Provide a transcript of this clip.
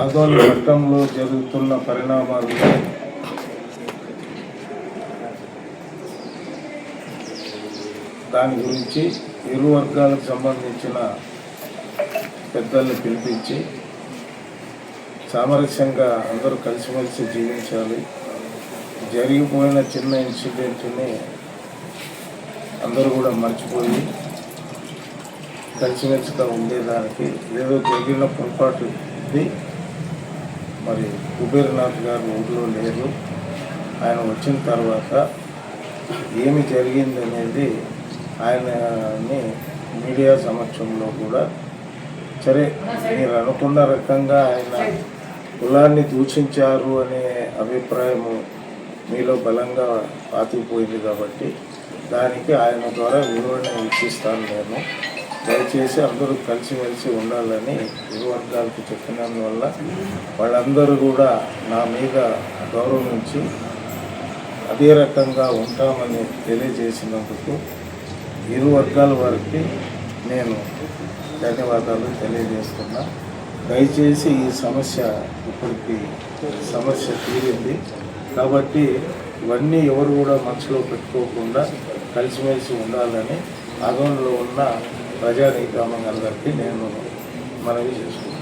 ఆదోని పట్టణంలో జరుగుతున్న పరిణామాలు దాని గురించి ఇరు వర్గాలకు సంబంధించిన పెద్దల్ని పిలిపించి సామరస్యంగా అందరూ కలిసిమెలిసి జీవించాలి. జరిగిపోయిన చిన్న ఇన్సిడెంట్ని అందరూ కూడా మర్చిపోయి కలిసిమెలిసిగా ఉండేదానికి ఏదో జరిగిన పొరపాటు మరి కుబేర్నాథ్ గారు ఊళ్ళో లేరు. ఆయన వచ్చిన తర్వాత ఏమి జరిగింది అనేది ఆయనని మీడియా సమక్షంలో కూడా సరే మీరు అనుకున్న రకంగా ఆయన కులాన్ని దూషించారు అనే అభిప్రాయము మీలో బలంగా పాతిపోయింది కాబట్టి దానికి ఆయన ద్వారా వివరణ ఇచ్చిస్తాను. నేను దయచేసి అందరూ కలిసిమెలిసి ఉండాలని ఇరు వర్గాలకు చెప్పినందువల్ల వాళ్ళందరూ కూడా నా మీద గౌరవించి అదే రకంగా ఉంటామని తెలియజేసినందుకు ఇరు వర్గాల వారికి నేను ధన్యవాదాలు తెలియజేస్తున్నా. దయచేసి ఈ సమస్య ఇప్పటికి సమస్య తీరింది కాబట్టి ఇవన్నీ ఎవరు కూడా మనసులో పెట్టుకోకుండా కలిసిమెలిసి ఉండాలని ఆదోనిలో ఉన్న ప్రజానీకామందరికీ నేను మనవి చేసుకుంటాను.